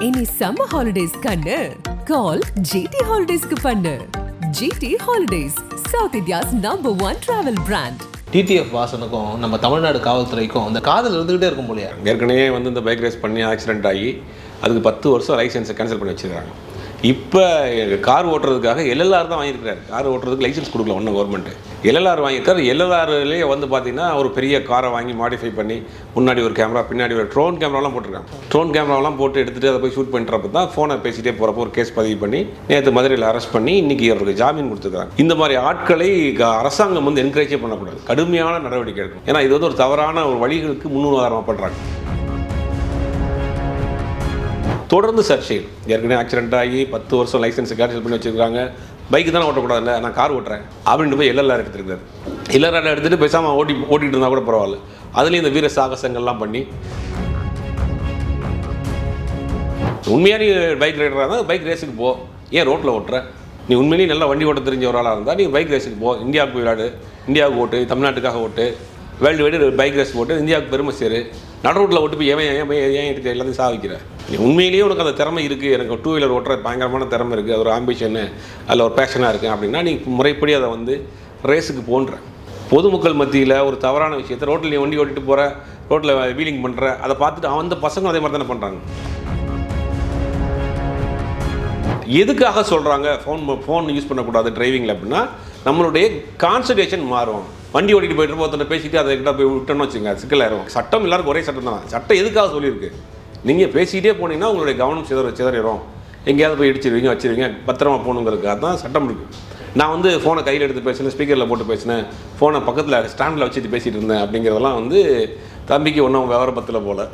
இனி summer holidays கண்ணு கால் GT ஹாலிடேஸ்க்கு பண்ணு. GT holidays, South India's #1 travel brand. TTF வாசனுக்கும் நம்ம தமிழ்நாடு காவல்துறைக்கும் அந்த காதல் இருந்துகிட்டே இருக்கும் போலையா? ஏற்கனவே இந்த பைக் ரேஸ் பண்ணி ஆக்சிடென்ட் ஆகி அதுக்கு 10 வருஷம் லைசன்ஸை கேன்சல் பண்ணி வச்சுருக்காங்க. இப்போ கார் ஓட்டுறதுக்காக LLR தான் வாங்கியிருக்கிறாரு. கார் ஓட்டுறதுக்கு லைசன்ஸ் கொடுக்கல ஒன்றும் கவர்மெண்ட்டு. LLR வாங்கியிருக்காரு. LLRலேயே பார்த்தீங்கன்னா ஒரு பெரிய காரை வாங்கி மாடிஃபை பண்ணி முன்னாடி ஒரு கேமரா, பின்னாடி ஒரு ட்ரோன் கேமராலாம் போட்டிருக்காங்க. ட்ரோன் கேமராலாம் போட்டு எடுத்துகிட்டு அதை போய் ஷூட் பண்ணுறப்ப தான் ஃபோனை பேசிகிட்டே போகிறப்போ ஒரு கேஸ் பதிவு பண்ணி நேற்று மதுரையில் அரெஸ்ட் பண்ணி இன்றைக்கி அவருக்கு ஜாமீன் கொடுத்துருக்காங்க. இந்த மாதிரி ஆட்களை அரசாங்கம் என்கரேஜே பண்ணக்கூடாது, கடுமையான நடவடிக்கை எடுக்கும். ஏன்னா இது ஒரு தவறான ஒரு வழிகளுக்கு முன்னுதாரணமாக பண்ணுறாங்க. தொடர்ந்து சர்ச்சைகள். ஏற்கனவே ஆக்சிடென்ட் ஆகி 10 வருஷம் லைசன்ஸை கேன்சல் பண்ணி வச்சுருக்காங்க. பைக்கு தானே ஓட்டக்கூடாதுல்ல, நான் கார் ஓட்டுறேன் அப்படின்ட்டு போய் LLR எடுத்துருக்காரு. LLR எடுத்துகிட்டு பேசாமல் ஓட்டிகிட்டு இருந்தால் கூட பரவாயில்ல. அதுலேயும் இந்த வீர சாகசங்கள்லாம் பண்ணி உண்மையாக நீ பைக் ரைடராக இருந்தால் பைக் ரேஸுக்கு போ, ஏன் ரோட்டில் ஓட்டுற? நீ உண்மையிலேயே நல்லா வண்டி ஓட்ட தெரிஞ்ச ஒரு ஆளாக இருந்தால் நீ பைக் ரேஸுக்கு போ, இந்தியாவுக்கு விளையாடு, இந்தியாவுக்கு ஓட்டு, தமிழ்நாட்டுக்காக ஓட்டு, வேர்ல்டு வைடு பைக் ரேஸ் போட்டு இந்தியாவுக்கு பெருமை சேரு. நடு ரோட்டில் ஓட்டு போய் ஏன் எடுத்து எல்லாத்தையும் சாதிக்கிற? நீ உண்மையிலேயே உனக்கு அந்த திறமை இருக்குது, எனக்கு 2 வீலர் ஓட்டுற பயங்கரமான திறமை இருக்குது, அது ஒரு ஆம்பிஷன்னு, அதில் ஒரு பேஷனாக இருக்குது அப்படின்னா நீ முறைப்படி அதை ரேஸுக்கு போன்ற பொதுமக்கள் மத்தியில் ஒரு தவறான விஷயத்தை ரோட்டில் நீ வண்டி ஓட்டிட்டு போகிற, ரோட்டில் வீலிங் பண்ணுற, அதை பார்த்துட்டு அந்த பசங்களும் அதே மாதிரி தானே பண்ணுறாங்க. எதுக்காக சொல்கிறாங்க ஃபோன் யூஸ் பண்ணக்கூடாது டிரைவிங்கில் அப்படின்னா நம்மளுடைய கான்சன்ட்ரேஷன் மாறும். வண்டி ஓட்டிட்டு போயிட்டு ஒருத்தனை பேசிட்டு அதை கிட்ட போய் விட்டோன்னு வச்சுங்க, சிக்கலாயிரும். சட்டம் எல்லாருக்கும் ஒரே சட்டம் தான். சட்டம் எதுக்காக சொல்லியிருக்கு? நீங்கள் பேசிகிட்டே போனீங்கன்னா உங்களுடைய கவனம் சிதறிடும், எங்கேயாவது போய் இடிச்சிருவீங்க வச்சுருவீங்க, பத்திரமா போகணுங்கிறதுக்காக தான் சட்டம் இருக்குது. நான் ஃபோனை கையில் எடுத்து பேசினேன், ஸ்பீக்கரில் போட்டு பேசினேன், ஃபோனை பக்கத்தில் ஸ்டாண்டில் வச்சுட்டு பேசிகிட்டு இருந்தேன் அப்படிங்கிறதெல்லாம் தம்பிக்கு ஒன்றும் விவரப்பத்தில் போல.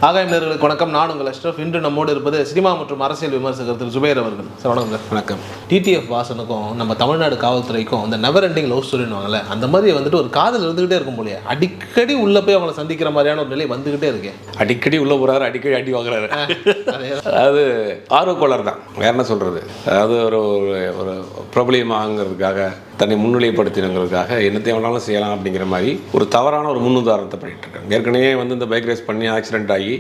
ஆகாயம் நேயர்களுக்கு வணக்கம். நான் உங்கள் அஷ்ரஃப். இன்று நம்மோடு இருப்பது சினிமா மற்றும் அரசியல் விமர்சகர் திரு ஜுபைர் அவர்கள். சார் வணக்கம். வணக்கம். டிடிஎஃப் வாசனுக்கும் நம்ம தமிழ்நாடு காவல்துறைக்கும் அந்த நெவர் எண்டிங் லவ் ஸ்டோரின்னு அந்த மாதிரி ஒரு காதல் இருந்துகிட்டே இருக்கும் போலையா? அடிக்கடி உள்ள போய் அவங்களை சந்திக்கிற மாதிரியான ஒரு நிலை வந்துகிட்டே இருக்கேன். அடிக்கடி உள்ள போறாரு, அடிக்கடி அடி வாங்குறாரு. அது ஆர்வக்கோளாறு தான், வேற என்ன சொல்றது? அதாவது ஒரு பிரபலியமாங்கிறதுக்காக, தன்னை முன்னிலைப்படுத்தினங்கிறதுக்காக என்னத்தையும் வேணாலும் செய்யலாம் அப்படிங்கிற மாதிரி ஒரு தவறான ஒரு முன்னுதாரணத்தை பண்ணிட்டு இருக்காங்க. ஏற்கனவே இந்த பைக் ரேஸ் பண்ணி ஆக்சிடென்ட் ஆகி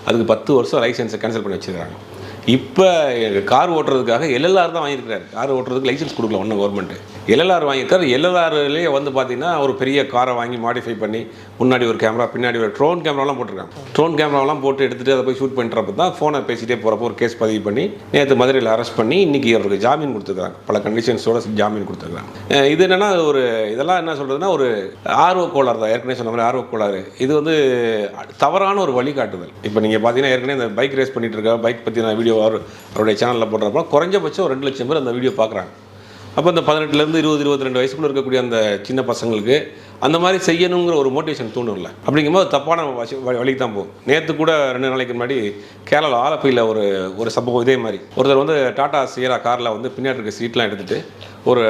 அதுக்கு 10 வருஷம் லைசன்ஸை கேன்சல் பண்ணி வச்சுருக்காங்க. இப்போ கார் ஓட்டுறதுக்காக LLR தான் வாங்கியிருக்கிறாரு. கார் ஓட்டுறதுக்கு லைசன்ஸ் கொடுக்கல ஒன்றும் கவர்மெண்ட்டு. LLR வாங்கியிருக்காரு. LLRலேயே பார்த்தீங்கன்னா ஒரு பெரிய காரை வாங்கி மாடிஃபை பண்ணி முன்னாடி ஒரு கேமரா, பின்னாடி ஒரு ட்ரோன் கேமராலாம் போட்டிருக்காங்க. ட்ரோன் கேமராலாம் போட்டு எடுத்துகிட்டு அதை போய் ஷூட் பண்ணுறப்ப தான் ஃபோனை பேசிகிட்டே போகிறப்போ ஒரு கேஸ் பதிவு பண்ணி நேற்று மதுரையில் அரெஸ்ட் பண்ணி இன்றைக்கி அவருக்கு ஜாமீன் கொடுத்துருக்காங்க. பல கண்டிஷன்ஸோட ஜாமீன் கொடுத்துருக்காங்க. இது என்னென்னா இதெல்லாம் என்ன சொல்கிறதுனா ஒரு ஆர்வக்கோளாறு தான். ஏற்கனவே சொன்ன மாதிரி ஆர்வக்கோளாறு. இது தவறான ஒரு வழிகாட்டுதல். இப்போ நீங்கள் பார்த்தீங்கன்னா ஏற்கனவே இந்த பைக் ரேஸ் பண்ணிட்டு இருக்க பைக் பற்றி நான் வீடியோ அவருடைய சேனலில் போடுறப்போ குறைஞ்சபட்சம் 2 லட்சம் பேர் அந்த வீடியோ பார்க்குறாங்க. அப்போ இந்த 18லேருந்து 20-22 வயசுக்குள்ளே இருக்கக்கூடிய அந்த சின்ன பசங்களுக்கு அந்த மாதிரி செய்யணுங்கிற ஒரு மோட்டிவேஷன் தூணும்ல. அப்படிங்கும்போது தப்பான வழிக்கு தான் போகும். நேற்று கூட 2 நாளைக்கு முன்னாடி கேரளா ஆலப்பியில் ஒரு சம்பவம் இதே மாதிரி. ஒருத்தர் டாடா சியரா காரில் பின்னாடி இருக்க சீட்லாம் எடுத்துகிட்டு ஒரு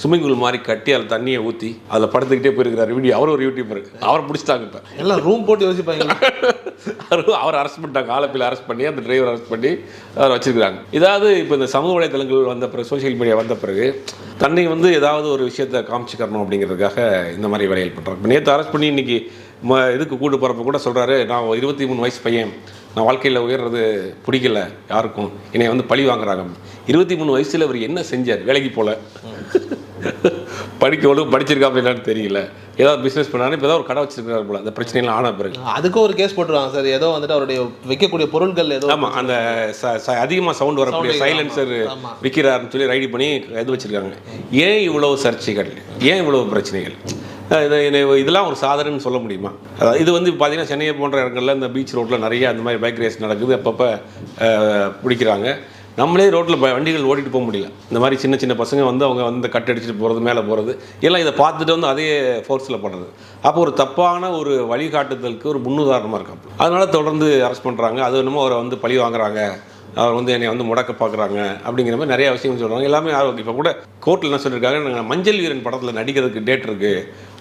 ஸ்விம்மிங் பூல் மாதிரி கட்டி அதில் தண்ணியை ஊற்றி அதில் படுத்துக்கிட்டே போயிருக்கிறார் வீடியோ. அவர் ஒரு யூடியூபர், அவரை பிடிச்சிட்டாங்க. இப்போ எல்லாம் ரூம் போட்டு யோசிப்பாங்க. அவர் அரெஸ்ட் பண்ணிட்டாங்க. ஆலப்பியில் அரெஸ்ட் பண்ணி அந்த டிரைவர் அரெஸ்ட் பண்ணி அவர் வச்சுருக்காங்க. இதாவது இப்போ இந்த சமூக வலைதளங்கள் வந்த பிறகு, சோசியல் மீடியா வந்த பிறகு தன்னை ஏதாவது ஒரு விஷயத்தை காமிச்சிக்கணும் அப்படிங்கிறதுக்காக இந்த மாதிரி வேலைகள் பண்ணுறாங்க. இப்போ நேற்று அரெஸ்ட் பண்ணி இன்றைக்கி இதுக்கு கூட்டு போகிறப்ப கூட சொல்கிறாரு, நான் 23 வயசு பையன், நான் வாழ்க்கையில் உயர்றது பிடிக்கல யாருக்கும், என்னை பழி வாங்குறாங்க. 23 வயசில் அவர் என்ன செஞ்சார்? வேலைக்கு போல, படிச்சிருக்கா அப்படின்னான்னு தெரியல, ஏதாவது பிஸ்னஸ் பண்ணாரு, இப்போ ஏதாவது ஒரு கடை வச்சிருக்காரு போல. அந்த பிரச்சனைலாம் ஆன பிறகு அதுக்கும் ஒரு கேஸ் போட்டுருவாங்க சார். ஏதோ அவருடைய வைக்கக்கூடிய பொருட்கள் ஏதோ, ஆமாம், அந்த அதிகமாக சவுண்ட் வரக்கூடிய சைலன்சர் விற்கிறாருன்னு சொல்லி ரைடி பண்ணி எது வச்சுருக்காங்க. ஏன் இவ்வளவு சர்ச்சைகள், ஏன் இவ்வளவு பிரச்சனைகள்? இதெல்லாம் ஒரு சாதனைன்னு சொல்ல முடியுமா? அதாவது இது பார்த்தீங்கன்னா சென்னையை போன்ற இடங்களில் இந்த பீச் ரோட்டில் நிறைய அந்த மாதிரி பைக் ரேஸ் நடக்குது. அப்பப்போ பிடிக்கிறாங்க. நம்மளே ரோட்டில் வண்டிகள் ஓட்டிகிட்டு போக முடியல. இந்த மாதிரி சின்ன சின்ன பசங்க அவங்க கட் அடிச்சுட்டு போகிறது, மேலே போகிறது எல்லாம் இதை பார்த்துட்டு அதே ஃபோர்ஸில் பண்ணுறது. அப்போ ஒரு தப்பான ஒரு வழிகாட்டுதலுக்கு ஒரு முன்னுதாரணமாக இருக்கும். அதனால் தொடர்ந்து அரெஸ்ட் பண்ணுறாங்க. அது என்னமோ அவரை பழி வாங்குறாங்க, அவர் வந்து என்னை வந்து முடக்க பார்க்குறாங்க அப்படிங்கிற மாதிரி நிறைய விஷயம் சொல்கிறாங்க. எல்லாமே இப்போ கூட கோர்ட்டில் என்ன சொல்லியிருக்காங்க, நாங்கள் மஞ்சள் வீரன் படத்தில் நடிக்கிறதுக்கு டேட் இருக்குது,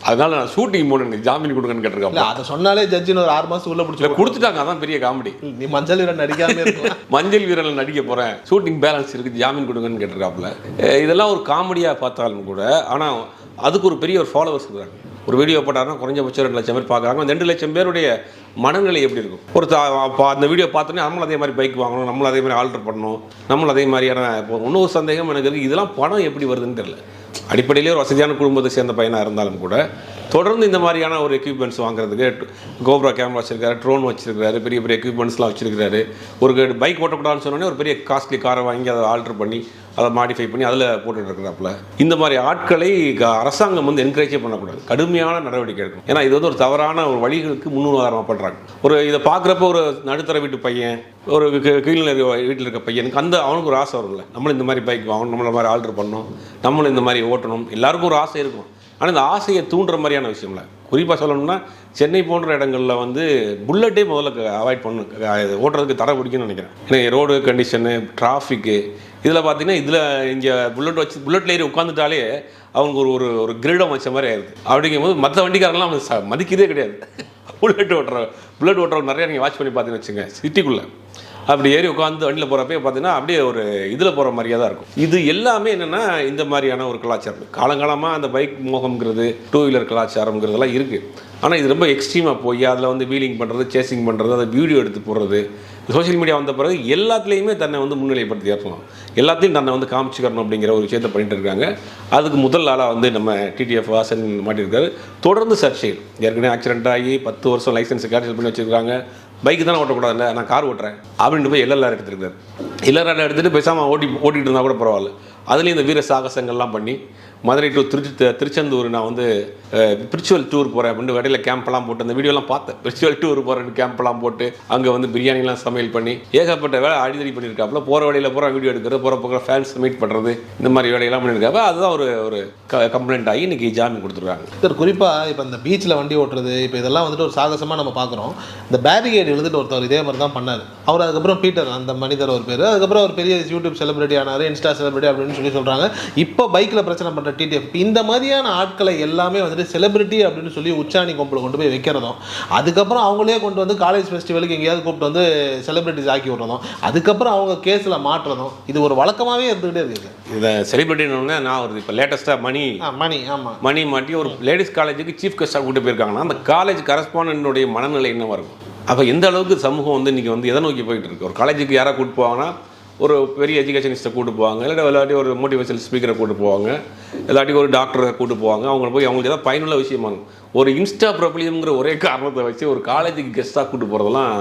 அதனால நான் ஷூட்டிங் போன எனக்கு ஜாமீன் கொடுங்கன்னு கேட்டிருக்காங்க. அதை சொன்னாலே ஜட்ஜின்னு ஒரு 6 மாதம் உள்ள பிடிச்சி கொடுத்துட்டாங்க. அதான் பெரிய காமெடி. நீ மஞ்சள் வீரன் நடிக்காம மஞ்சள் வீரனில் நடிக்க போகிறேன், ஷூட்டிங் பேலன்ஸ் இருக்குது, ஜாமீன் கொடுங்கன்னு கேட்டிருக்காப்புல. இதெல்லாம் ஒரு காமெடியாக பார்த்தாலும் கூட, ஆனால் அதுக்கு ஒரு பெரிய ஒரு ஃபாலோவர்ஸ் இருக்கிறாங்க. ஒரு வீடியோ போட்டாருன்னா குறைஞ்சபட்சம் 2 லட்சம் பேர் பார்க்குறாங்க. அந்த 2 லட்சம் பேருடைய மனநிலை எப்படி இருக்கும்? அந்த வீடியோ பார்த்தோன்னே நம்மளும் அதே மாதிரி பைக் வாங்கணும், நம்மளும் அதே மாதிரி ஆல்டர் பண்ணணும், நம்மளும் அதே மாதிரியான இன்னொரு சந்தேகம் எனக்கு இருக்குது, இதெல்லாம் பணம் எப்படி வருதுன்னு தெரியல. அடிப்படையிலே ஒரு வசதியான குடும்பத்தை சேர்ந்த பையனாக இருந்தாலும் கூட தொடர்ந்து இந்த மாதிரியான ஒரு எக்யூப்மெண்ட்ஸ் வாங்குறதுக்கு கோப்ரா கேமரா வச்சிருக்காரு, ட்ரோன் வச்சிருக்காரு, பெரிய பெரிய எக்யூப்மெண்ட்ஸ்லாம் வச்சிருக்காரு. ஒரு பைக் ஓட்டக்கூடாதுன்னு சொன்னோன்னே ஒரு பெரிய காஸ்ட்லி காரை வாங்கி அதை ஆல்டர் பண்ணி அதை மாடிஃபை பண்ணி அதில் போட்டுட்டு இருக்கிறாப்புல. இந்த மாதிரி ஆட்களை அரசாங்கம் வந்து என்கரேஜே பண்ணக்கூடாது, கடுமையான நடவடிக்கை எடுக்கணும். ஏன்னா இது வந்து ஒரு தவறான ஒரு வழிகளுக்கு முன்னுதாரணமாக பண்ணுறாங்க. ஒரு இதை பார்க்குறப்ப ஒரு நடுத்தர வீட்டு பையன், ஒரு கீழே வீட்டில் இருக்க பையனுக்கு அவனுக்கு ஒரு ஆசை வரும்ல, நம்மளும் இந்த மாதிரி பைக் வாங்கணும், நம்மள மாதிரி ஆல்டர் பண்ணணும், நம்மளும் இந்த மாதிரி ஓட்டணும், எல்லாருக்கும் ஒரு ஆசை இருக்கும். ஆனால் இந்த ஆசையை தூண்டுற மாதிரியான விஷயம்ல, குறிப்பாக சொல்லணும்னா சென்னை போன்ற இடங்களில் வந்து புல்லட்டே முதல்ல அவாய்ட் பண்ணணும், ஓட்டுறதுக்கு தடை பிடிக்குன்னு நினைக்கிறேன். ஏன்னா ரோடு கண்டிஷனு, டிராஃபிக்கு, இதில் பார்த்தீங்கன்னா இதில் இங்கே புல்லட்டில் ஏறி உட்காந்துட்டாலே அவங்க ஒரு கிரீடம் வச்ச மாதிரி ஆயிடுது. அப்படிங்கும்போது மற்ற வண்டிக்காரெல்லாம் அவங்க மதிக்கிறதே கிடையாது. புல்லட் ஓட்டுறவங்க நிறையா நீங்கள் வாட்ச் பண்ணி பார்த்தீங்கன்னு வச்சுங்க, சிட்டிக்குள்ளே அப்படி ஏறி உட்காந்து வண்டியில் போகிறப்பே பார்த்தீங்கன்னா அப்படியே ஒரு இதில் போகிற மாதிரியே தான் இருக்கும். இது எல்லாமே என்னென்னா இந்த மாதிரியான ஒரு கலாச்சாரம். காலங்காலமாக அந்த பைக் மோகம்ங்கிறது, 2 வீலர் கலாச்சாரம்ங்கிறதெல்லாம் இருக்குது. ஆனால் இது ரொம்ப எக்ஸ்ட்ரீமாக போய் அதில் வந்து வீலிங் பண்ணுறது, சேசிங் பண்ணுறது, அதை வீடியோ எடுத்து போடுறது, சோஷியல் மீடியா வந்த பிறகு எல்லாத்துலேயுமே தன்னை வந்து முன்னிலைப்படுத்தி ஏற்றணும், எல்லாத்தையும் தன்னை வந்து காமிச்சிக்கணும் அப்படிங்கிற ஒரு விஷயத்தை பண்ணிட்டு இருக்காங்க. அதுக்கு முதல் ஆளாக வந்து நம்ம டிடிஎஃப் வாசன் மாட்டியிருக்காரு. தொடர்ந்து சர்ச்சைகள், ஏற்கனவே ஆக்சிடென்ட் ஆகி 10 வருஷம் லைசன்ஸ் கேன்சல் பண்ணி வச்சுருக்காங்க. பைக்கு தானே ஓட்டக்கூடாதுல்ல, நான் கார் ஓட்டுறேன் அப்படின்ட்டு போய் எல்எல்ஆர் எடுத்துருக்காரு. எல்எல்ஆர் எடுத்துகிட்டு பேசாமல் ஓட்டிகிட்டு இருந்தால் கூட பரவாயில்ல. அதுலேயும் இந்த வீர சாகசங்கள்லாம் பண்ணி மதுரை டு திருச்செந்தூர் நான் வந்து ஸ்பிரிச்சுவல் டூர் போகிறேன் அப்படின்னு இடையில கேம்ப்லாம் போட்டு அந்த வீடியோலாம் பார்த்தேன். ஸ்பிரிச்சுவல் டூர் போகிறேன்னு கேம்ப்லாம் போட்டு அங்கே வந்து பிரியாணிலாம் சமையல் பண்ணி ஏகப்பட்ட வேலை அடிதடி பண்ணியிருக்காப்புல. போகிற வழியில் பூரா வீடியோ எடுக்கிறது, போகிற ஃபேன்ஸ் மீட் பண்ணுறது, இந்த மாதிரி வேலையெல்லாம் பண்ணியிருக்காப்ப. அதுதான் ஒரு கம்ப்ளைண்ட் ஆகி இன்றைக்கி ஜாமீன் கொடுத்துருக்காங்க. சார் குறிப்பாக இப்போ இந்த பீச்சில் வண்டி ஓட்டுறது, இப்போ இதெல்லாம் வந்துட்டு ஒரு சாகசமாக நம்ம பார்க்குறோம். இந்த பேரிகேட் எழுதிட்டு ஒருத்தர் இதே மாதிரி தான் பண்ணார். அவர் அதுக்கப்புறம் பீட்டர் அந்த மனிதர் ஒரு பேர், அதுக்கப்புறம் ஒரு பெரிய யூடியூப் செலிபிரிட்டி ஆனார், இன்ஸ்டா செலிபிரிட்டி அப்படின்னு சொல்லி சொல்கிறாங்க. இப்போ பைக்கில் பிரச்சனை பண்ணுற டிடிஎஃப் இந்த மாதிரியான ஆட்களை எல்லாமே வந்துட்டு செலிபிரிட்டி அப்படின்னு சொல்லி உச்சாணி கொம்பில் கொண்டு போய் வைக்கிறதும், அதுக்கப்புறம் அவங்களே கொண்டு வந்து காலேஜ் ஃபெஸ்டிவலுக்கு எங்கேயாவது கூப்பிட்டு வந்து செலிபிரிட்டிஸ் ஆக்கி விட்றதும், அதுக்கப்புறம் அவங்க கேஸில் மாட்டுறதும், இது ஒரு வழக்கமாகவே இருந்துகிட்டே இருக்குது. இதை செலிபிரிட்டின்னு நான் ஒரு இப்போ லேட்டஸ்ட்டாக மணி மாட்டி ஒரு லேடிஸ் காலேஜுக்கு சீஃப் கெஸ்ட்டாக கூப்பிட்டு போயிருக்காங்கன்னா அந்த காலேஜ் கரஸ்பாண்டன்னுடைய மனநிலை என்னவாக இருக்கும்? அப்போ எந்த அளவுக்கு சமூகம் வந்து இன்றைக்கி வந்து எதை நோக்கி போயிட்டு இருக்கு? ஒரு காலேஜுக்கு யாராக கூப்பிட்டு போவாங்கன்னா ஒரு பெரிய எஜுகேஷனிஸ்ட்டை கூப்பிட்டு போவாங்க, இல்லாட்டி ஒரு மோட்டிவேஷனல் ஸ்பீக்கரை கூப்பிட்டு போவாங்க, இல்லாட்டி ஒரு டாக்டரை கூப்பிட்டு போவாங்க. அவங்க போய் அவங்களுக்கு ஏதாவது பயனுள்ள விஷயமாங்க. ஒரு இன்ஸ்டா ப்ரொபலியம்ங்கிற ஒரே காரணத்தை வச்சு ஒரு காலேஜுக்கு கெஸ்ட்டாக கூப்பிட்டு போகிறதெல்லாம்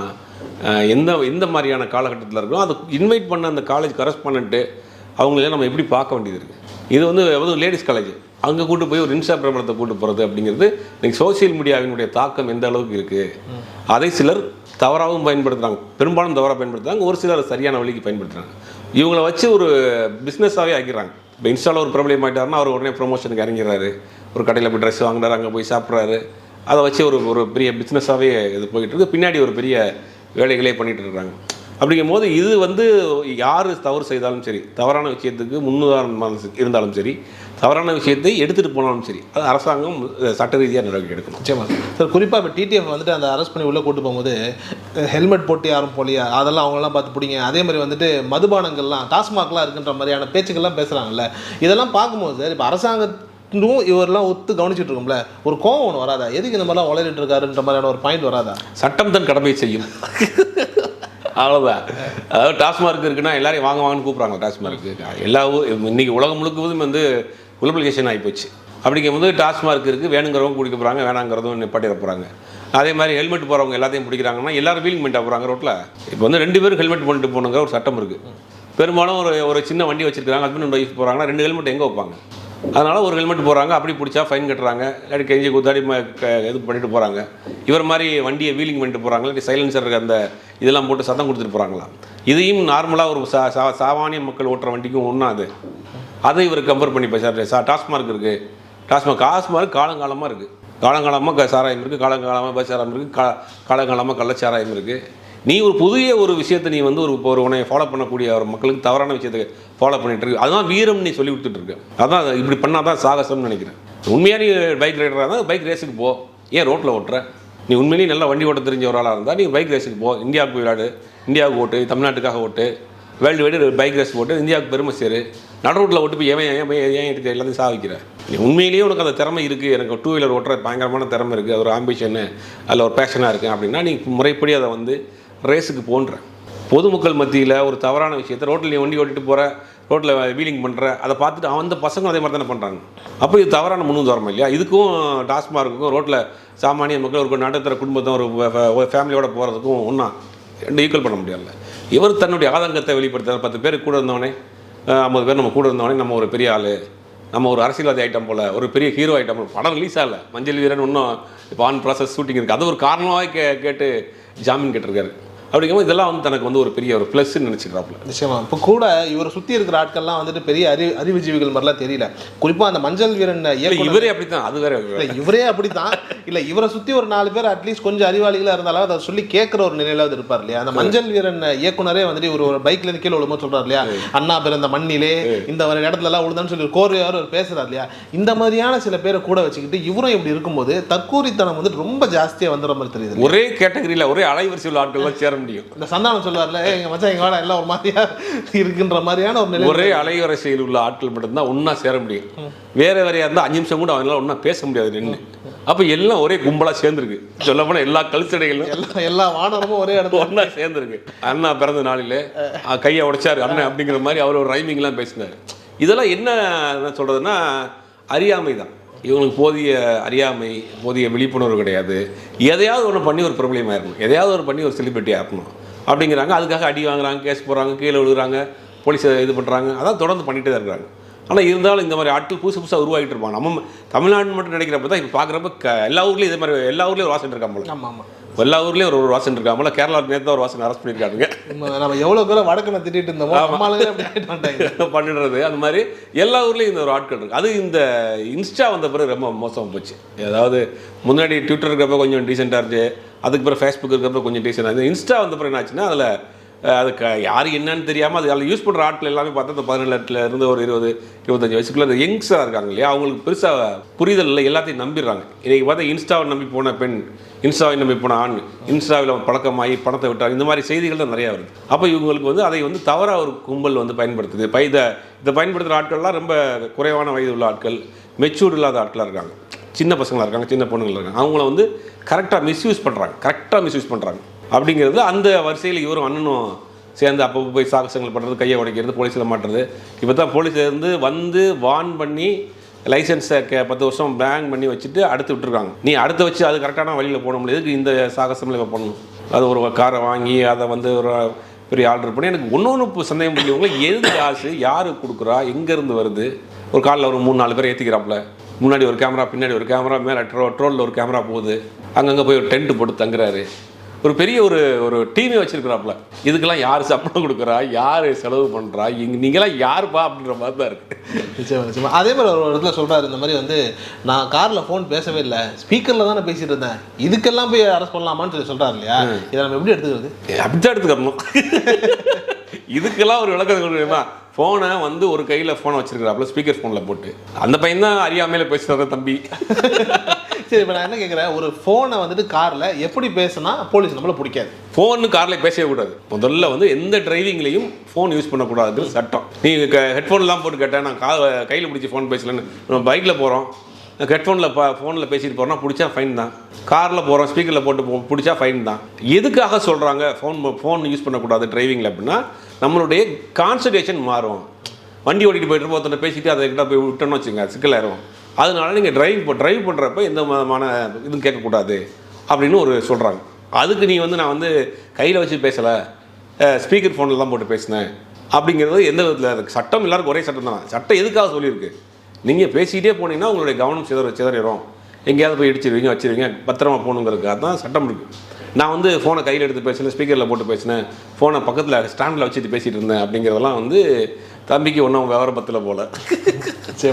எந்த மாதிரியான காலகட்டத்தில் இருக்கும்? அது இன்வைட் பண்ண அந்த காலேஜ் கரஸ்பாண்டன்ட்டு அவங்களெல்லாம் நம்ம எப்படி பார்க்க வேண்டியது இருக்குது? இது வந்து லேடிஸ் காலேஜ், அங்கே கூட்டு போய் ஒரு இன்ஸ்டா பிரபலத்தை கூட்டு போகிறது அப்படிங்கிறது இன்றைக்கி சோசியல் மீடியாவினுடைய தாக்கம் எந்த அளவுக்கு இருக்குது? அதை சிலர் தவறாகவும் பயன்படுத்துகிறாங்க, பெரும்பாலும் தவறாக பயன்படுத்துகிறாங்க, ஒரு சிலர் சரியான வழிக்கு பயன்படுத்துகிறாங்க. இவங்களை வச்சு ஒரு பிஸ்னஸாகவே ஆக்கிடுறாங்க. இப்போ இன்ஸ்டாவில் ஒரு பிரபலம் ஆகிட்டாருன்னா அவர் உடனே ப்ரொமோஷனுக்கு இறங்கிறாரு, ஒரு கடையில் போய் ட்ரெஸ் வாங்குறாரு, அங்கே போய் சாப்பிட்றாரு, அதை வச்சு ஒரு பெரிய பிஸ்னஸாகவே இது போயிட்டு இருக்கு. பின்னாடி ஒரு பெரிய வேலைகளே பண்ணிகிட்டு இருக்காங்க. அப்படிங்கும் போது இது வந்து யார் தவறு செய்தாலும் சரி, தவறான விஷயத்துக்கு முன்னுதாரணமாக இருந்தாலும் சரி, தவறான விஷயத்தை எடுத்துகிட்டு போனாலும் சரி, அது அரசாங்கம் சட்ட ரீதியாக நடவடிக்கை எடுக்கணும். நிச்சயமாக சார். குறிப்பாக இப்போ டிடிஎஃப் வந்துட்டு அந்த அரெஸ்ட் பண்ணி உள்ளே கூட்டு போகும்போது ஹெல்மெட் போட்டு யாரும் போலியா அதெல்லாம் அவங்களாம் பார்த்து பிடிங்க. அதே மாதிரி வந்துட்டு மதுபானங்கள்லாம் டாஸ்மாக்லாம் இருக்குன்ற மாதிரியான பேச்சுக்கள்லாம் பேசுகிறாங்கல்ல. இதெல்லாம் பார்க்கும்போது சார் இப்போ அரசாங்கத்தும் இவரெல்லாம் ஒத்து கவனிச்சுட்டு இருக்கோம்ல, ஒரு கோவம் ஒன்று வராதா? எதுக்கு இந்த மாதிரிலாம் வளரிட்டு இருக்காருன்ற மாதிரியான ஒரு பாயிண்ட் வராதா? சட்டம் தன் கடமையை செய்யும், அவ்வளோதான். அதாவது டாஸ்மார்க் இருக்குன்னா எல்லாரையும் வாங்கன்னு கூப்பிட்றாங்க. டாஸ்மார்க்கு இன்றைக்கி உலகம் முழுக்கதும் வந்து குளோபலைசேஷன் ஆகிப்போச்சு. அப்படிங்கும்போது டாஸ்மார்க் இருக்குது, வேணுங்கிறவங்க குடிக்க போகிறாங்க, வேணாங்கிறதும் நிப்பாட்டிட போகிறாங்க. அதே மாதிரி ஹெல்மெட் போகிறவங்க எல்லாத்தையும் பிடிக்கிறாங்கன்னா எல்லாரும் வீலிங் பண்ணிட்டு போகிறாங்க ரோட்டில். இப்போ வந்து 2 பேரும் ஹெல்மெட் பண்ணிட்டு போகணுங்கிற ஒரு சட்டம் இருக்குது. பெரும்பாலும் ஒரு சின்ன வண்டி வச்சுருக்காங்க, ஹஸ்பண்ட் அண்ட் ஒய்ஃப் போகிறாங்கன்னா 2 ஹெல்மெட் எங்கே வைப்பாங்க? அதனால் ஒரு ஹெல்மெட் போகிறாங்க, அப்படி பிடிச்சா ஃபைன் கட்டுறாங்க, இல்லாட்டி கெஞ்சி குத்தாடி இது பண்ணிட்டு போகிறாங்க. இவர் மாதிரி வண்டியை வீலிங் பண்ணிட்டு போகிறாங்க, இல்லாட்டி சைலன்சர் அந்த இதெல்லாம் போட்டு சத்தம் கொடுத்துட்டு போகிறாங்களா? இதையும் நார்மலாக ஒரு சாமானிய மக்கள் ஓட்டுற வண்டிக்கும் ஒன்றா அதை இவர் கம்பேர் பண்ணி பேசுகிறார். டாஸ்மார்க் இருக்குது, டாஸ்மார்க் காலங்காலமாக இருக்குது, காலங்காலமாக சாராயம் இருக்குது, காலங்காலமாக பசாராயம் இருக்குது, காலங்காலமாக கள்ளச்சாராயம் இருக்குது. நீ ஒரு புதிய ஒரு விஷயத்தை நீ வந்து ஒரு உன்னை ஃபாலோ பண்ணக்கூடிய ஒரு மக்களுக்கு தவறான விஷயத்தை ஃபாலோ பண்ணிட்டு இருக்கு. அதுதான் வீரம் நீ சொல்லி கொடுத்துட்டு இருக்க. அதான் இப்படி பண்ணால் தான் சாகசம்னு நினைக்கிறேன். உண்மையாக நீ பைக் ரைடராக இருந்தால் பைக் ரேஸுக்கு போ, ஏன் ரோட்டில் ஓட்டுற? நீ உண்மையிலேயே நல்லா வண்டி ஓட்ட தெரிஞ்ச ஒரு ஆளாக இருந்தால் நீ பைக் ரேஸுக்கு போ, இந்தியாவுக்கு விளையாடு, இந்தியாவுக்கு ஓட்டு, தமிழ்நாட்டுக்காக ஓட்டு, வேர்ல்டு வைடு பைக் ரேஸ் போட்டு இந்தியாவுக்கு பெருமை சேரு. நடு ரோட்டில் ஓட்டு போய் ஏன் எடுத்து எல்லாத்தையும் சாதிக்கிற? நீ உண்மையிலேயே உனக்கு அந்த திறமை இருக்குது, எனக்கு 2 வீலர் ஓட்டுற பயங்கரமான திறமை இருக்குது, அது ஒரு ஆம்பிஷன்னு அதில் ஒரு பேஷனாக இருக்குது அப்படின்னா நீ முறைப்படி அதை வந்து ரேஸுக்கு போன்ற பொதுமக்கள் மத்தியில் ஒரு தவறான விஷயத்தை ரோட்டில் நீ வண்டி ஓட்டிட்டு போகிற, ரோட்டில் வீலிங் பண்ணுற, அதை பார்த்துட்டு அந்த பசங்க அதே மாதிரி தானே பண்ணுறாங்க. அப்போ இது தவறான முன்னுதாரணம் இல்லையா? இதுக்கும் டாஸ்மார்க்குக்கும் ரோட்டில் சாமானிய மக்கள் ஒரு நடுத்தர குடும்பத்தை ஒரு ஃபேமிலியோட போகிறதுக்கும் ஒன்றா ஈக்குவல் பண்ண முடியல. இவர் தன்னுடைய ஆதங்கத்தை வெளிப்படுத்த 10 பேர் கூட இருந்தவனே, 50 பேர் நம்ம கூட இருந்தவனே நம்ம ஒரு பெரிய ஆள், நம்ம ஒரு அரசியல்வாதி ஐட்டம் போல், ஒரு பெரிய ஹீரோ ஐட்டம் போல். படம் ரிலீஸ் ஆகல, மஞ்சள் வீரன் இன்னும் இப்போ ஆன் ப்ராசஸ் ஷூட்டிங் இருக்குது. அது ஒரு காரணமாக கேட்டு ஜாமீன் கேட்டிருக்காரு. அப்படிங்கும்போது இதெல்லாம் வந்து தனக்கு வந்து ஒரு பெரிய ஒரு ப்ளஸ்ன்னு நினச்சிக்கிறாப்புல. நிச்சயமா. இப்போ கூட இவரை சுற்றி இருக்கிற ஆட்கள்லாம் வந்துட்டு பெரிய அறிவுஜீவிகள் மாதிரிலாம் தெரியல. குறிப்பாக அந்த மஞ்சள் வீரன் இவரே அப்படித்தான், அது வேற இவரே அப்படித்தான் இல்லை, இவரை சுற்றி ஒரு 4 பேர் அட்லீஸ்ட் கொஞ்சம் அறிவாளிகளாக இருந்தாலும் அதை சொல்லி கேட்குற ஒரு நிலையிலாவது இருப்பார் இல்லையா? அந்த மஞ்சள் வீரன் இயக்குனரே வந்துட்டு ஒரு பைக்ல இருந்து கீழே விழும்போது சொல்றாரு இல்லையா, அண்ணா பிறந்த மண்ணிலே இந்த ஒரு இடத்துல எல்லாம் விழுந்தான்னு சொல்லி கோர்வையார் ஒரு பேசுறாரு இல்லையா? இந்த மாதிரியான சில பேரை கூட வச்சுக்கிட்டு இவரும் இப்படி இருக்கும்போது தற்கூரித்தனம் வந்துட்டு ரொம்ப ஜாஸ்தியாக வந்துடுற மாதிரி தெரியுது. ஒரே கேட்டகரியில் ஒரே அலைவரிசை உள்ள ஆட்கள் சேர முடியும். இந்த சந்தானம் சொல்லுவார்ல, எங்க மச்சான் எங்க வாடா எல்லாம் ஒரு மாதிரியா இருக்குன்ற மாதிரியான ஒரு நிலை. ஒரே அலைவரிசையில் உள்ள ஆட்கள் மட்டும்தான் ஒன்னா சேர முடியும். வேற வேறையா இருந்தால் 5 நிமிஷம் கூட அவங்களால ஒன்றா பேச முடியாது நின்று. அப்போ எல்லாம் ஒரே கும்பலாக சேர்ந்துருக்கு. சொல்ல போனால் எல்லா கழுத்தடைகளும் எல்லா வானரமும் ஒரே இடத்துல ஒன்றா சேர்ந்துருக்கு. அண்ணா பிறந்த நாளில் கையை உடைச்சாரு அண்ணன் அப்படிங்கிற மாதிரி அவர் ஒரு ரைமிங்லாம் பேசினார். இதெல்லாம் என்ன சொல்கிறதுன்னா அறியாமை தான். இவங்களுக்கு போதிய அறியாமை, போதிய விழிப்புணர்வு கிடையாது. எதையாவது ஒன்று பண்ணி ஒரு பிரபலியம் ஆயிருக்கணும், எதையாவது ஒரு பண்ணி ஒரு செலிபிரிட்டி ஆகணும் அப்படிங்கிறாங்க. அதுக்காக அடி வாங்குறாங்க, கேஸ் போடுறாங்க, கீழே விழுகிறாங்க, போலீஸை இது பண்ணுறாங்க. அதான் தொடர்ந்து பண்ணிகிட்டே தான் இருக்கிறாங்க. ஆனால் இருந்தாலும் இந்த மாதிரி ஆட்கள் புதுசாக உருவாகிட்டு இருப்பாங்க. நம்ம தமிழ்நாடு மட்டும் நினைக்கிறப்ப தான் இப்போ பார்க்குறப்ப எல்லா ஊர்லேயும் இதே மாதிரி எல்லா ஊர்லேயும் ஒரு வாசன் இருக்காங்க. ஆமாம் ஆமாம், எல்லா ஊர்லேயும் ஒரு வாசன் இருக்காமல. கேரளாவுக்கு நேற்று ஒரு வாசன் அரெஸ்ட் பண்ணியிருக்காங்க. நம்ம எவ்வளோ பேரை வடக்கனை திட்டிட்டு இருந்தோமோ பண்ணிடுறது. அந்த மாதிரி எல்லா ஊர்லேயும் இந்த ஒரு ஆட்கள் இருக்குது. அது இந்த இன்ஸ்டா வந்த பிறகு ரொம்ப மோசமாக போச்சு. அதாவது முன்னாடி ட்விட்டர் இருக்கிறப்ப கொஞ்சம் டீசெண்டாக இருந்துச்சு, அதுக்கு பிறகு ஃபேஸ்புக் இருக்கிறப்ப கொஞ்சம் டீசெண்டாக இருந்துச்சு. இன்ஸ்டா வந்த பிறகு என்ன ஆச்சுன்னா அதில் அதுக்கு யார் என்னன்னு தெரியாமல் அது அதில் யூஸ் பண்ணுற ஆட்கள் எல்லாமே பார்த்தா இந்த 17 இருந்து ஒரு 20-25 வயசுக்குள்ளே அந்த யங்ஸ்டராக இருக்காங்க இல்லையா, அவங்களுக்கு பெருசாக புரிதல் இல்லை, எல்லாத்தையும் நம்பிடுறாங்க. இன்றைக்கி பார்த்தா இன்ஸ்டாவை நம்பி போன பெண், இன்ஸ்டாவை நம்பி போன ஆண், இன்ஸ்டாவில் பழக்கமாகி பணத்தை விட்டார், இந்த மாதிரி செய்திகள் தான் நிறையா வருது. அப்போ இவங்களுக்கு வந்து அதை வந்து தவறாக ஒரு கும்பல் வந்து பயன்படுத்துது. இதை பயன்படுத்துகிற ஆட்கள்லாம் ரொம்ப குறைவான வயது உள்ள ஆட்கள், மெச்சூர்டு இல்லாத ஆட்களாக இருக்காங்க, சின்ன பசங்களாக இருக்காங்க, சின்ன பொண்ணுங்களாக இருக்காங்க. அவங்கள வந்து கரெக்டாக மிஸ்யூஸ் பண்ணுறாங்க. அப்படிங்கிறது அந்த வரிசையில் இவரும் அண்ணனும் சேர்ந்து அப்போ போய் சாகசங்கள் பண்ணுறது, கையை உடைக்கிறது, போலீஸில் மாட்டுறது. இப்போ தான் போலீஸ்லேருந்து வந்து வார்ன் பண்ணி லைசன்ஸை 10 வருஷம் பேங்க் பண்ணி வச்சுட்டு அடுத்து விட்டுருக்காங்க. நீ அடுத்து வச்சு அது கரெக்டான வழியில் போட முடியாது, இந்த சாகசமில் இப்போ பண்ணணும். அது ஒரு காரை வாங்கி அதை வந்து ஒரு பெரிய ஆர்டர் பண்ணி எனக்கு ஒன்று சந்தேகம் பண்ணியவங்களை எது காசு யார் கொடுக்குறா, எங்கேருந்து வருது? ஒரு காலில் ஒரு 3-4 பேர் ஏற்றிக்கிறாப்புல, முன்னாடி ஒரு கேமரா, பின்னாடி ஒரு கேமரா, மேலே ட்ரோலில் ஒரு கேமரா போகுது, அங்கங்கே போய் ஒரு டென்ட்டு போட்டு தங்குறாரு. ஒரு பெரிய ஒரு டீமே வச்சிருக்கிறாப்புல. இதுக்கெல்லாம் யார் சம்பளம் கொடுக்குறா, யார் செலவு பண்ணுறா, நீங்களாம் யாருப்பா அப்படின்ற மாதிரி தான் இருக்குது. நிச்சயமா. அதே மாதிரி ஒரு இடத்துல சொல்கிறாரு, இந்த மாதிரி வந்து நான் காரில் ஃபோன் பேசவே இல்லை, ஸ்பீக்கரில் தானே பேசிகிட்டு இருந்தேன், இதுக்கெல்லாம் போய் அரெஸ்ட் பண்ணலாமான்னு சொல்லி சொல்கிறாரு இல்லையா? இதை நம்ம எப்படி எடுத்துக்கிறது? அப்படிதான் எடுத்துக்கணும். இதுக்கெல்லாம் ஒரு விளக்கம் கொடுக்கணுமா? ஃபோனை வந்து ஒரு கையில் ஃபோனை வச்சிருக்கிறாப்புல, ஸ்பீக்கர் ஃபோனில் போட்டு அந்த பையன் தான் அறியாமையில் பேசுகிறத தம்பி. சரி, இப்போ நான் என்ன கேட்குறேன், ஒரு ஃபோனை வந்துட்டு காரில் எப்படி பேசினா போலீஸ் நம்மளை பிடிக்காது? ஃபோனு காரில் பேசவே கூடாது. முதல்ல வந்து எந்த டிரைவிங்லேயும் ஃபோன் யூஸ் பண்ணக்கூடாதுன்னு சட்டம். நீங்கள் ஹெட்ஃபோன்லாம் போட்டு கேட்டேன், நான் கையில் பிடிச்சி ஃபோன் பேசலன்னு. நம்ம பைக்கில் போகிறோம், ஃபோனில் பேசிட்டு போகிறோம்னா பிடிச்சா ஃபைன் தான். காரில் போகிறோம், ஸ்பீக்கரில் போட்டு பிடிச்சா ஃபைன் தான். எதுக்காக சொல்கிறாங்க ஃபோன் யூஸ் பண்ணக்கூடாது டிரைவிங்கில் அப்படின்னா, நம்மளுடைய கான்சன்ட்ரேஷன் மாறும். வண்டி ஓட்டிகிட்டு போய்ட்டு ஒருத்தனை பேசிட்டு அதை கிட்ட போய் விட்டோன்னு வச்சுங்க, சிக்கலாயிரும். அதனால நீங்கள் டிரைவ் பண்ணுறப்ப எந்த விதமான இதுவும் கேட்கக்கூடாது அப்படின்னு ஒரு சொல்கிறாங்க. அதுக்கு நீ வந்து நான் வந்து கையில் வச்சு பேசலை, ஸ்பீக்கர் ஃபோனில் தான் போட்டு பேசினேன் அப்படிங்கிறது எந்த விதத்தில்? அதுக்கு சட்டம் எல்லாருக்கும் ஒரே சட்டம் தானே. சட்டம் எதுக்காக சொல்லியிருக்கு? நீங்கள் பேசிக்கிட்டே போனீங்கன்னா உங்களுடைய கவனம் சிதறிடும், எங்கேயாவது போய் இடிச்சிருவீங்க, வச்சுருவீங்க, பத்திரமா போகணுங்கிறதுக்காக தான் சட்டம் இருக்குது. நான் வந்து ஃபோனை கையில் எடுத்து பேசினேன், ஸ்பீக்கரில் போட்டு பேசினேன், ஃபோனை பக்கத்தில் ஸ்டாண்டில் வச்சுட்டு பேசிகிட்டு இருந்தேன் அப்படிங்கிறதெல்லாம் வந்து தம்பிக்கு ஒன்றும் விவரம் பத்தல போல. சரி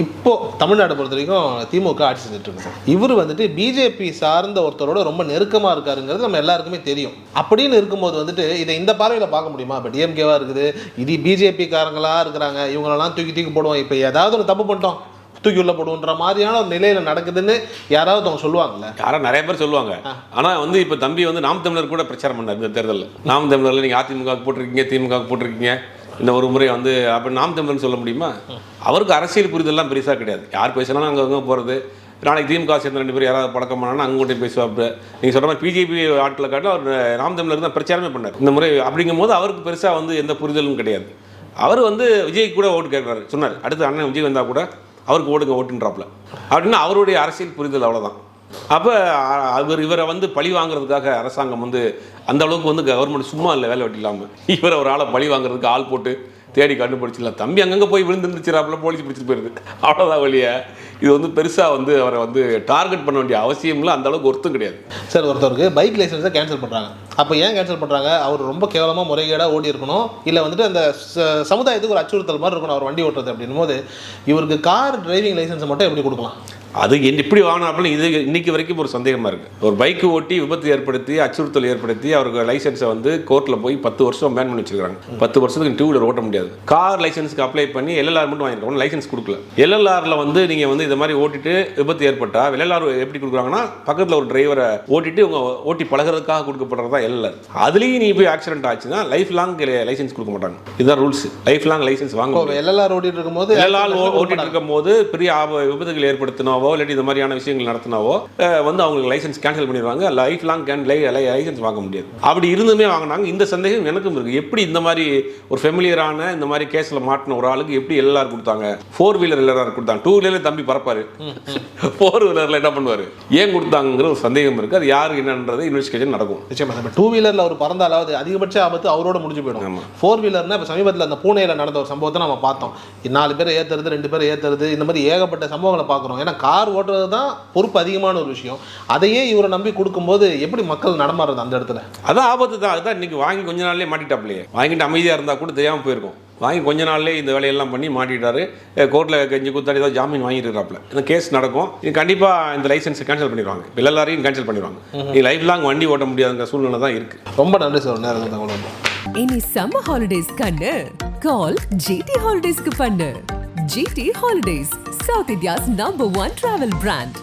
இப்போ தமிழ்நாட்டை பொறுத்த வரைக்கும் திமுக ஆட்சி செஞ்சுட்டு இருக்கு சார். இவர் வந்துட்டு பிஜேபி சார்ந்த ஒருத்தரோட ரொம்ப நெருக்கமாக இருக்காருங்கிறது நம்ம எல்லாருக்குமே தெரியும். அப்படின்னு இருக்கும்போது வந்துட்டு இதை இந்த பார்வையில் பார்க்க முடியுமா? இப்போ டிஎம்கேவா இருக்குது, இது பிஜேபி காரங்களா இருக்கிறாங்க, இவங்களெல்லாம் தூக்கி போடுவோம், இப்போ ஏதாவது ஒரு தப்பு பண்ணிட்டோம் தூக்கி உள்ள போடுன்ற மாதிரியான ஒரு நிலையில நடக்குதுன்னு யாராவது அவங்க சொல்லுவாங்கல்ல? யாரும் நிறைய பேர் சொல்லுவாங்க. ஆனால் வந்து இப்போ தம்பி வந்து நாம் தமிழர் கூட பிரச்சாரம் பண்ணார் இந்த தேர்தலில். நாம் தமிழரில் நீங்கள் அதிமுக போட்டிருக்கீங்க, திமுக போட்டிருக்கீங்க, இந்த ஒரு முறை வந்து அப்படி நாம் தமிழர்னு சொல்ல முடியுமா? அவருக்கு அரசியல் புரிதல்லாம் பெருசாக கிடையாது. யார் பேசினாலும் அங்கே போகிறது. நாளைக்கு திமுக சேர்ந்த 2 பேர் யாராவது பழக்கம் பண்ணாலும் அங்கே பேசுவாப்பு. நீங்கள் சொல்கிற மாதிரி பிஜேபி ஆட்களை காட்டில் அவர் நாம் தமிழர் தான் பிரச்சாரமே பண்ணார் இந்த முறை. அப்படிங்கும் போது அவருக்கு பெருசாக வந்து எந்த புரிதலும் கிடையாது. அவர் வந்து விஜய்க்கு கூட ஓட்டு கேட்குறாரு, சொன்னார் அடுத்து அண்ணன் விஜய் வந்தால் கூட அவருக்கு ஓட்டுன்றாப்புல. அப்படின்னா அவருடைய அரசியல் புரிதல் அவ்வளோதான். அப்போ இவரை வந்து பழி வாங்குறதுக்காக அரசாங்கம் வந்து அந்த அளவுக்கு வந்து கவர்மெண்ட் சும்மா இல்லை வேலை வெட்டி இல்லாமல் இவரை ஒரு ஆளை பழி வாங்குறதுக்கு ஆள் போட்டு தேடி கண்டுபிடிச்சிடலாம். தம்பி அங்கங்கே போய் விழுந்துருந்துச்சுறாப்புல போலீஸ் பிடிச்சிட்டு போயிருது, அவ்வளோதான் வழியை. இது வந்து பெருசாக வந்து அவரை வந்து டார்கெட் பண்ண வேண்டிய அவசியம் இல்லை, அந்த அளவுக்கு ஒருத்தம் கிடையாது. சார் ஒருத்தருக்கு பைக் லைசன்ஸை கேன்சல் பண்ணுறாங்க. அப்போ ஏன் கேன்சல் பண்ணுறாங்க? அவர் ரொம்ப கேவலமாக முறைகேடாக ஓடி இருக்கணும், இல்லை வந்துட்டு அந்த சமுதாயத்துக்கு ஒரு அச்சுறுத்தல் மாதிரி இருக்கணும் அவர் வண்டி ஓட்டுறது. அப்படின்னும் போது இவருக்கு கார் டிரைவிங் லைசன்ஸை மட்டும் எப்படி கொடுக்கலாம்? அது எப்படி வாங்கினாப்புல இது இன்னைக்கு வரைக்கும் ஒரு சந்தேகமாக இருக்குது. ஒரு பைக்கு ஓட்டி விபத்து ஏற்படுத்தி அச்சுறுத்தல் ஏற்படுத்தி அவருக்கு லைசன்ஸை வந்து கோர்ட்டில் போய் 10 வருஷம் பேன் பண்ணி வச்சிருக்காங்க. 10 வருஷத்துக்கு 2 வீலர் ஓட்ட முடியாது. கார் லைசன்ஸுக்கு அப்ளை பண்ணி எல்எல்ஆர் மட்டும் வாங்கிருக்கோம், லைசன்ஸ் கொடுக்கல. எல்எல்ஆரில் வந்து நீங்கள் வந்து இந்த மாதிரி ஓட்டிட்டு விபத்து ஏற்பட்டால் எல்எல்ஆர் எப்படி கொடுக்குறாங்கன்னா பக்கத்தில் ஒரு டிரைவரை ஓட்டிட்டு உங்க ஓட்டி பழகிறதுக்காக கொடுக்கப்படுறதா எல்எல்ஆர். அதுலேயும் நீ போய் ஆக்சிடென்ட் ஆச்சுன்னா லைஃப் லாங் லைசன்ஸ் கொடுக்க மாட்டாங்க. இதுதான் ரூல்ஸ். லைஃப் லாங் லைசன்ஸ் வாங்க. எல்எல்ஆர் ஓட்டிட்டு இருக்கும்போது ஓட்டிட்டு இருக்கும்போது பெரிய விபத்துகள் ஏற்படுத்தினோம் இல்லாட்டி இந்த மாதிரியான விஷயங்கள் நடத்தினாவோ வந்து அவங்களுக்கு லைசன்ஸ் கேன்சல் பண்ணிடுவாங்க. லைஃப் லாங் லைசன்ஸ் வாங்க முடியாது. அப்படி இருந்துமே வாங்கினாங்க. இந்த சந்தேகம் எனக்கும் இருக்கு. எப்படி இந்த மாதிரி ஒரு ஃபெமிலியரான இந்த மாதிரி கேஸ்ல மாட்டின ஒரு ஆளுக்கு எப்படி எல்ஆர் கொடுத்தாங்க? 4 வீலர் எல்ஆர் கொடுத்தாங்க. 2 வீலர்ல தம்பி பறப்பாரு, 4 வீலர்ல என்ன பண்ணுவாரு? ஏன் கொடுத்தாங்கிற ஒரு சந்தேகம் இருக்கு. அது யாரு என்னன்றது இன்வெஸ்டிகேஷன் நடக்கும். நிச்சயமா 2 வீலர்ல அவர் பறந்தாலாவது அதிகபட்ச ஆபத்து அவரோட முடிஞ்சு போயிடும். 4 வீலர்னா இப்போ சமீபத்தில் அந்த பூனேல நடந்த ஒரு சம்பவத்தை நம்ம பார்த்தோம். 4 பேர் ஏத்துறது, 2 பேர் ஏத்துறது, இந்த மாதிரி ஏகப்பட்ட சம்பவங்களை பார்க்குறோம். ஏன்னா கார் ஓட்டுறது தான் பொறுப்பு அதிகமான ஒரு விஷயம். அதையே இவரை நம்பி கொடுக்கும்போது எப்படி மக்கள் நடமாடுறது அந்த இடத்துல? அதான் ஆபத்து தான். அதுதான் இன்னைக்கு வாங்கி கொஞ்ச நாள்லேயே மாட்டிட்டாப்லையே. வாங்கிட்டு அமைதியாக இருந்தால் கூட தெரியாமல் போயிருக்கும். வாங்கி கொஞ்ச நாள்லேயே இந்த வேலையெல்லாம் பண்ணி மாட்டிட்டாரு. கோர்ட்டில் கெஞ்சி கூத்தாடி ஏதாவது ஜாமீன் வாங்கிட்டுறாப்புல. இந்த கேஸ் நடக்கும். இது கண்டிப்பாக இந்த லைசன்ஸை கேன்சல் பண்ணிடுவாங்க. எல்லாரையும் கேன்சல் பண்ணிடுவாங்க. நீ லைஃப் லாங் வண்டி ஓட்ட முடியாதுங்கிற சூழ்நிலை தான் இருக்கு. ரொம்ப நன்றி சார். நேரம் இனி சம்மர் ஹாலிடேஸ் கண்ணு கால் ஜிடி ஹாலிடேஸ்க்கு பண்ணு. GT holidays, South India's #1 travel brand.